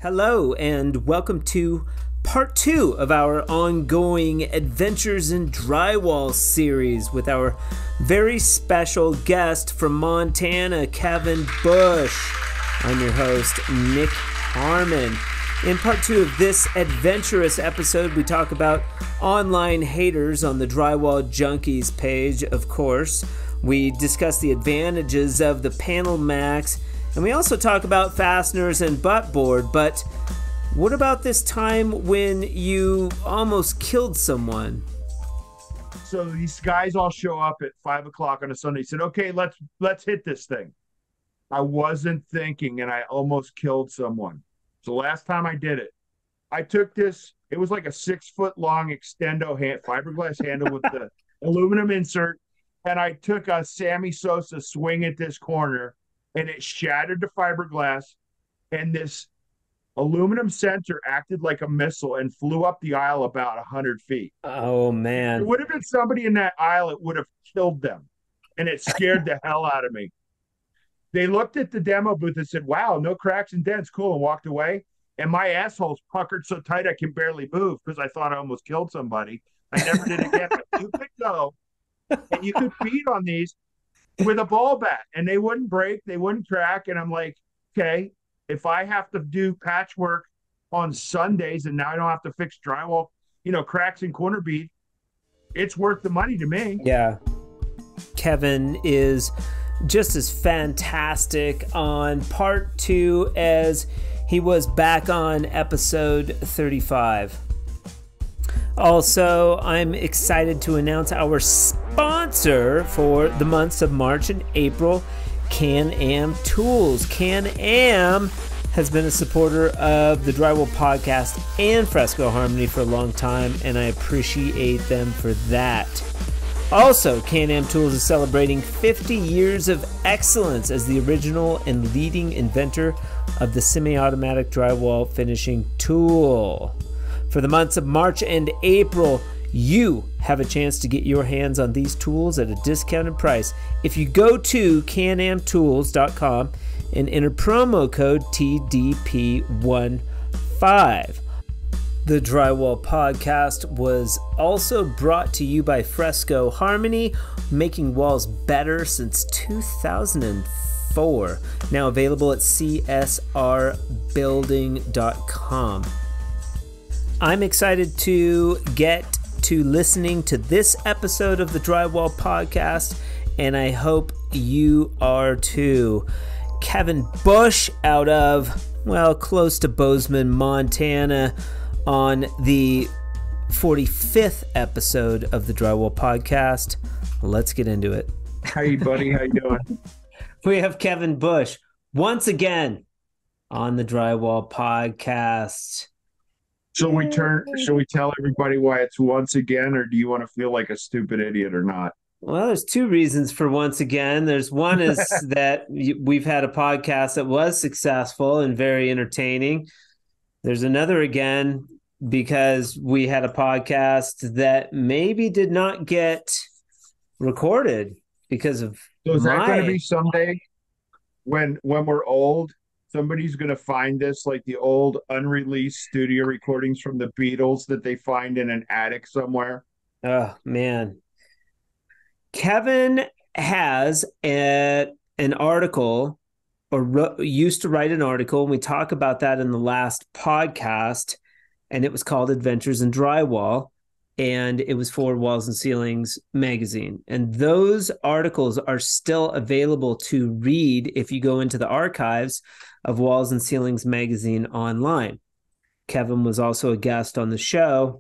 Hello, and welcome to part 2 of our ongoing Adventures in Drywall series with our very special guest from Montana, Kevin Bush. I'm your host, Nick Harmon. In part 2 of this adventurous episode, we talk about online haters on the Drywall Junkies page, of course. We discuss the advantages of the Panel Max, and we also talk about fasteners and buttboard. But what about this time when you almost killed someone? So these guys all show up at 5 o'clock on a Sunday. Said, "Okay, let's hit this thing." I wasn't thinking, and I almost killed someone. So last time I did it, I took this. It was like a 6-foot long extendo fiberglass handle with the aluminum insert, and I took a Sammy Sosa swing at this corner, and it shattered the fiberglass, and this aluminum center acted like a missile and flew up the aisle about 100 feet. Oh, man. It would have been somebody in that aisle. It would have killed them, and it scared the hell out of me. They looked at the demo booth and said, "Wow, no cracks and dents, cool," and walked away. And my asshole's puckered so tight I can barely move because I thought I almost killed somebody. I never did again. But you could go and you could beat on these with a ball bat, and they wouldn't break, they wouldn't crack. And I'm like, okay, if I have to do patchwork on Sundays and now I don't have to fix drywall, cracks and corner bead, it's worth the money to me. Yeah. Kevin is just as fantastic on part 2 as he was back on episode 35. Also, I'm excited to announce our sponsor for the months of March and April, Can-Am Tools. Can-Am has been a supporter of the Drywall Podcast and Fresco Harmony for a long time, and I appreciate them for that. Also, Can-Am Tools is celebrating 50 years of excellence as the original and leading inventor of the semi-automatic drywall finishing tool. For the months of March and April, you have a chance to get your hands on these tools at a discounted price if you go to canamtools.com and enter promo code TDP15. The Drywall Podcast was also brought to you by Fresco Harmony, making walls better since 2004. Now available at csrbuilding.com. I'm excited to get to listening to this episode of the Drywall Podcast, and I hope you are too. Kevin Bush out of, close to Bozeman, Montana, on the 45th episode of the Drywall Podcast. Let's get into it. Hey, buddy. How you doing? We have Kevin Bush once again on the Drywall Podcast. Should we tell everybody why it's once again, or do you want to feel like a stupid idiot or not? Well, there's 2 reasons for once again. There's one is that we've had a podcast that was successful and very entertaining. There's another again because we had a podcast that maybe did not get recorded because of So is that going to be someday when we're old? Somebody's going to find this, like the old unreleased studio recordings from the Beatles that they find in an attic somewhere. Oh, man. Kevin has an article, or used to write an article, and we talk about that in the last podcast, and it was called Adventures in Drywall, and it was for Walls and Ceilings magazine. And those articles are still available to read if you go into the archives of Walls and Ceilings magazine online. Kevin was also a guest on the show,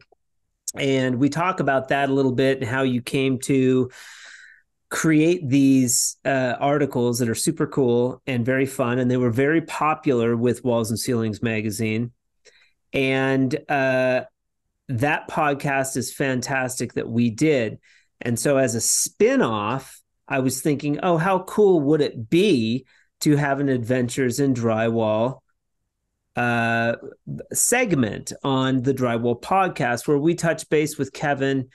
and we talk about that a little bit and how you came to create these articles that are super cool and very fun, and they were very popular with Walls and Ceilings magazine. And that podcast is fantastic that we did. And so as a spin-off, I was thinking, oh, how cool would it be to have an Adventures in Drywall segment on the Drywall Podcast, where we touch base with Kevin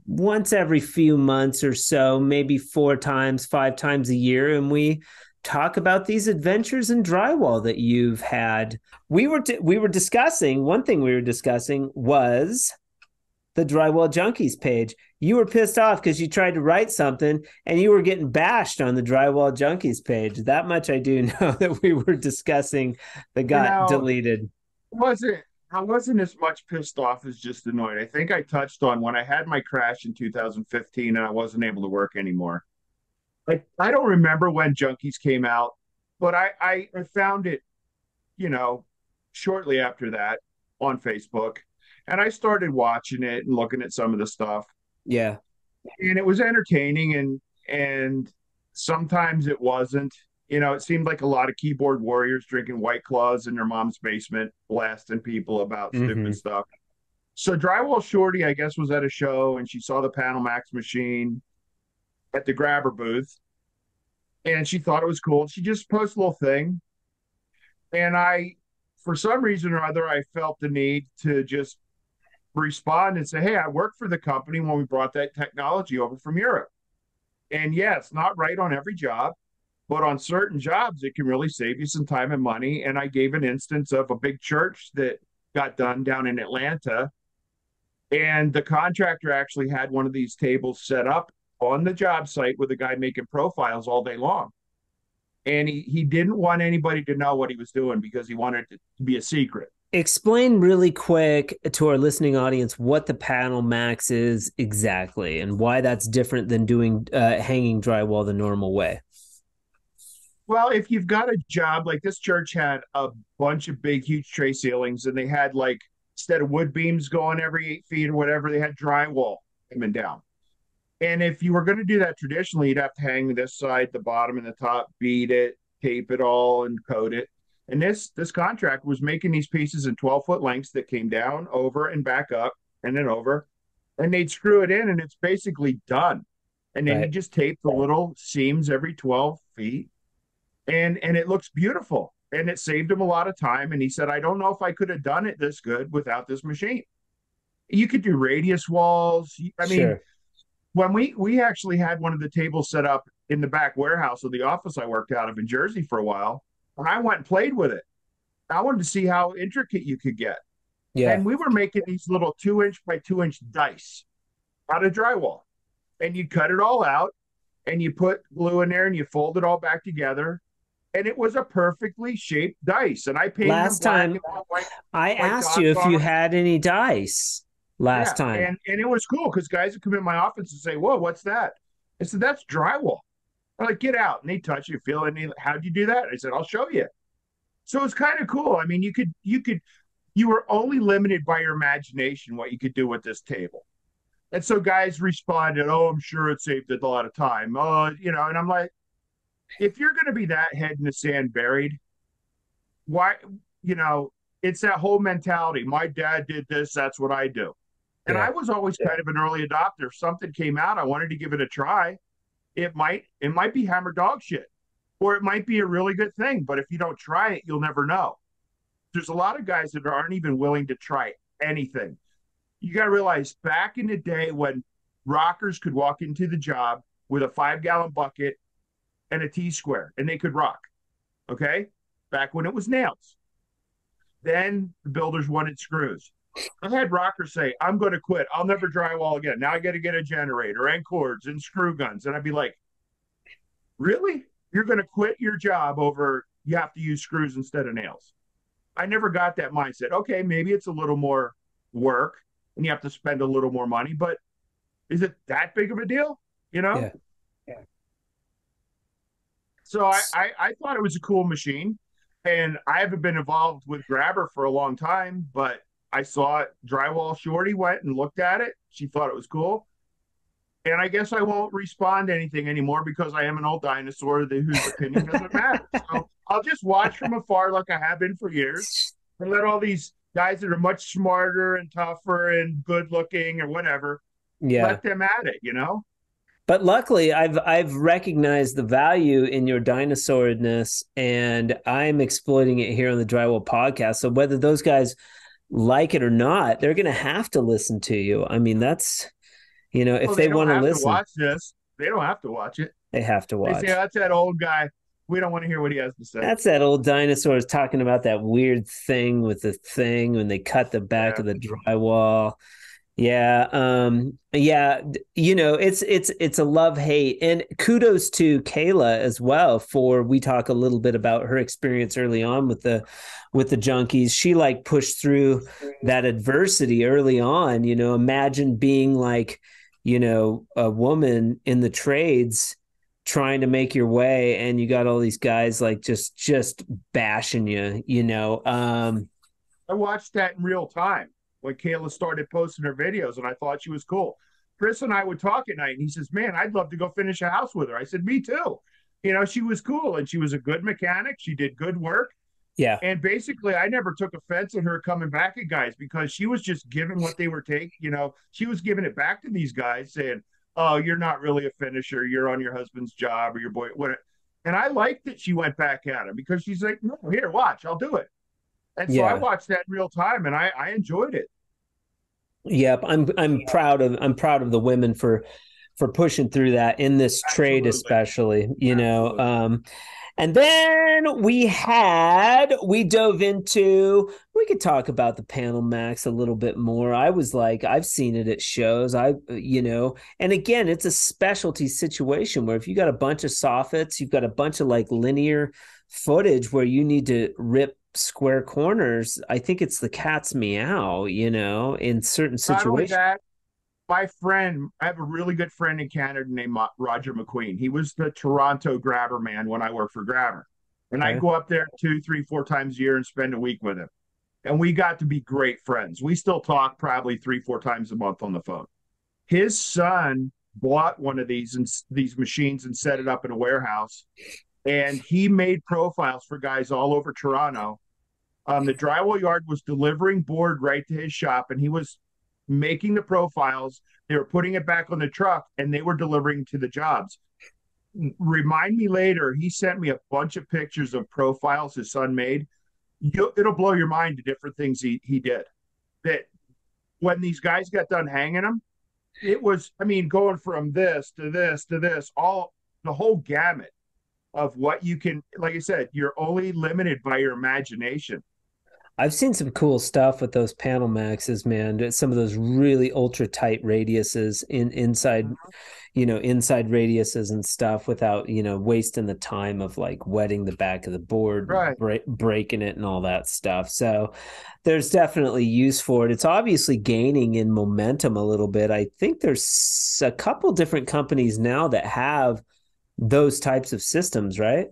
once every few months or so, maybe 4 times, 5 times a year. And we talk about these adventures in drywall that you've had. We were discussing, one thing we were discussing was the Drywall Junkies page. You were pissed off because you tried to write something and you were getting bashed on the Drywall Junkies page. That much I do know that we were discussing that You got know, deleted. wasn't I wasn't as much pissed off as just annoyed. I think I touched on when I had my crash in 2015 and I wasn't able to work anymore. I don't remember when Junkies came out, but I found it, you know, shortly after that on Facebook. And I started watching it and looking at some of the stuff. Yeah. And it was entertaining and sometimes it wasn't. You know, it seemed like a lot of keyboard warriors drinking White Claws in their mom's basement, blasting people about Mm-hmm. stupid stuff. So Drywall Shorty, I guess, was at a show and she saw the Panel Max machine at the Grabber booth and she thought it was cool. She just posted a little thing. And for some reason or other, I felt the need to just respond and say, hey, I worked for the company when we brought that technology over from Europe. And yeah, it's not right on every job, but on certain jobs, it can really save you some time and money. And I gave an instance of a big church that got done down in Atlanta. And the contractor actually had one of these tables set up on the job site with a guy making profiles all day long. And he didn't want anybody to know what he was doing because he wanted it to be a secret. Explain really quick to our listening audience what the Panel Max is exactly and why that's different than doing hanging drywall the normal way. Well, if you've got a job like this church had a bunch of big, huge tray ceilings, and they had like instead of wood beams going every 8 feet or whatever, they had drywall coming down. And if you were going to do that traditionally, you'd have to hang this side, the bottom, and the top, beat it, tape it all, and coat it. And this contract was making these pieces in 12-foot lengths that came down, over, and back up, and then over. And they'd screw it in, and it's basically done. And then you Right. just tape the little seams every 12 feet, and it looks beautiful. And it saved him a lot of time. And he said, I don't know if I could have done it this good without this machine. You could do radius walls. I mean, Sure. when we actually had one of the tables set up in the back warehouse of the office I worked out of in Jersey for a while, and I went and played with it. I wanted to see how intricate you could get. Yeah. And we were making these little 2 inch by 2 inch dice out of drywall. And you cut it all out and you put glue in there and you fold it all back together. And it was a perfectly shaped dice. And I painted them Last black time and white, I white asked you dots if on you them. had any dice last Yeah. time. And it was cool because guys would come in my office and say, whoa, what's that? I said, that's drywall. I'm like, get out. And they touch you, feel it. How'd you do that? I said, I'll show you. So it's kind of cool. I mean, you were only limited by your imagination what you could do with this table. And so guys responded, oh, I'm sure it saved a lot of time. And I'm like, if you're going to be that head in the sand buried, why, you know, it's that whole mentality. My dad did this. That's what I do. And Yeah. I was always kind of an early adopter. If something came out, I wanted to give it a try. It might be hammer dog shit, or it might be a really good thing. But if you don't try it, you'll never know. There's a lot of guys that aren't even willing to try anything. You got to realize back in the day when rockers could walk into the job with a 5 gallon bucket and a T square and they could rock. Okay. Back when it was nails. Then the builders wanted screws. I had rockers say, I'm going to quit. I'll never drywall again. Now I got to get a generator and cords and screw guns. And I'd be like, really? You're going to quit your job over you have to use screws instead of nails? I never got that mindset. Okay, maybe it's a little more work and you have to spend a little more money, but is it that big of a deal? You know? Yeah. Yeah. So I thought it was a cool machine. And I haven't been involved with Grabber for a long time, but I saw it. Drywall Shorty went and looked at it. She thought it was cool. And I guess I won't respond to anything anymore because I am an old dinosaur whose opinion doesn't matter. So I'll just watch from afar like I have been for years and let all these guys that are much smarter and tougher and good looking or whatever, Yeah. let them at it. But luckily, I've recognized the value in your dinosaurness, and I'm exploiting it here on the Drywall Podcast. So whether those guys like it or not, they're going to have to listen to you. I mean, that's if Well, they they don't want to have to listen, watch this. They don't have to watch it. they have to They say, watch. oh, that's that old guy. We don't want to hear what he has to say. That's that old dinosaurs talking about that weird thing with the thing when they cut the back Yeah. of the drywall. Yeah, it's a love hate, and kudos to Kayla as well for we talk a little bit about her experience early on with the junkies. She like pushed through that adversity early on. Imagine being like, a woman in the trades trying to make your way, and you got all these guys like just bashing you. I watched that in real time when Kayla started posting her videos, and I thought she was cool. Chris and I would talk at night, and he says, "Man, I'd love to go finish a house with her." I said, "Me too." She was cool, and she was a good mechanic. She did good work. Yeah. And basically, I never took offense at her coming back at guys because she was just giving what they were taking. She was giving it back to these guys saying, "Oh, you're not really a finisher. You're on your husband's job or your boy." What? And I liked that she went back at him because she's like, "No, here, watch, I'll do it." And so I Yeah. watched that in real time, and I enjoyed it. Yep, I'm proud of the women for pushing through that in this trade, Absolutely. especially. Absolutely. And then we dove into, we could talk about the Panel Max a little bit more. I was like, I've seen it at shows. And again, it's a specialty situation where if you got a bunch of soffits, you've got a bunch of like linear footage where you need to rip square corners. I think it's the cat's meow, in certain Not only situations. that, my friend, I have a really good friend in Canada named Roger McQueen. He was the Toronto grabber man when I worked for Grabber. And I Okay. go up there 2, 3, 4 times a year and spend a week with him. And we got to be great friends. We still talk probably 3, 4 times a month on the phone. His son bought one of these machines and set it up in a warehouse. And he made profiles for guys all over Toronto. The drywall yard was delivering board right to his shop, and he was making the profiles. They were putting it back on the truck, and they were delivering to the jobs. Remind me later, he sent me a bunch of pictures of profiles his son made. It'll blow your mind the different things he did. That when these guys got done hanging them, it was, I mean, going from this to this to this, all the whole gamut of what you can, like I said, you're only limited by your imagination. I've seen some cool stuff with those panel maxes, man. Some of those really ultra tight radiuses inside radiuses and stuff without, wasting the time of like wetting the back of the board, Right. breaking it and all that stuff. So there's definitely use for it. It's obviously gaining in momentum a little bit. I think there's a couple different companies now that have those types of systems, right?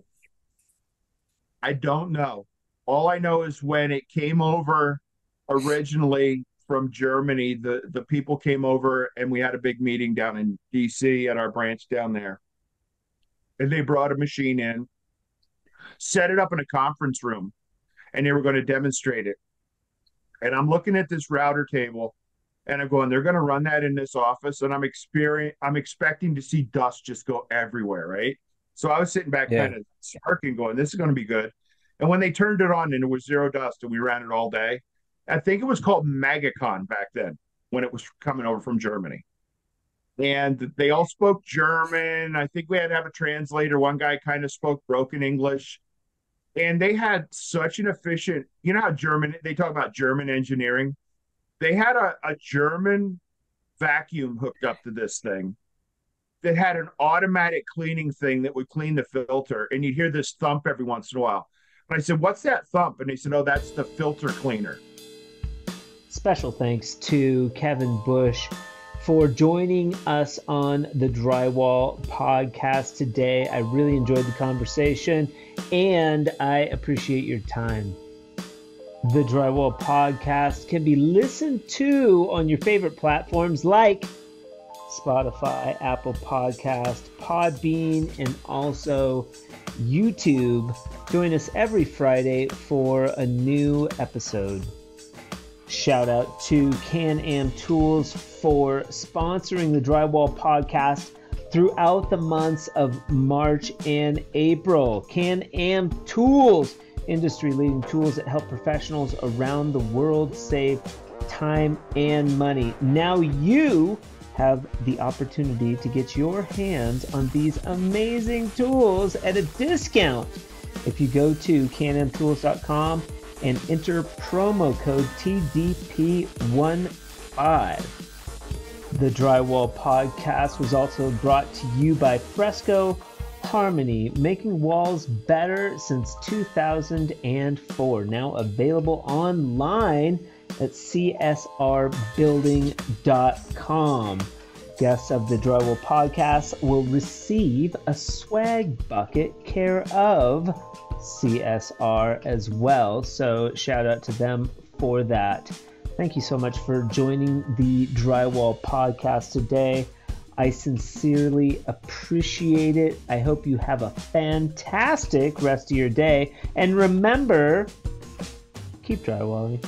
I don't know. All I know is when it came over originally from Germany, the people came over and we had a big meeting down in DC at our branch down there. And they brought a machine in, set it up in a conference room, and they were going to demonstrate it. And I'm looking at this router table and I'm going, they're going to run that in this office. And I'm expecting to see dust just go everywhere, right? So I was sitting back Yeah. kind of smirking, going, this is going to be good. And when they turned it on and it was zero dust and we ran it all day, I think it was called Magicon back then when it was coming over from Germany. And they all spoke German. I think we had to have a translator. One guy kind of spoke broken English. And they had such an efficient, how German, they talk about German engineering. They had a German vacuum hooked up to this thing that had an automatic cleaning thing that would clean the filter. And you'd hear this thump every once in a while. And I said, "What's that thump?" And they said, "Oh, that's the filter cleaner." Special thanks to Kevin Bush for joining us on the Drywall Podcast today. I really enjoyed the conversation and I appreciate your time. The Drywall Podcast can be listened to on your favorite platforms like Spotify, Apple Podcast, Podbean, and also YouTube. Join us every Friday for a new episode. Shout out to Can-Am Tools for sponsoring the Drywall Podcast throughout the months of March and April. Can-Am Tools, industry-leading tools that help professionals around the world save time and money. Now you have the opportunity to get your hands on these amazing tools at a discount if you go to cannamtools.com and enter promo code TDP15. The Drywall Podcast was also brought to you by Fresco Harmony, making walls better since 2004. Now available online at csrbuilding.com. Guests of the Drywall Podcast will receive a swag bucket care of CSR as well. So shout out to them for that. Thank you so much for joining the Drywall Podcast today. I sincerely appreciate it. I hope you have a fantastic rest of your day. And remember, keep drywalling.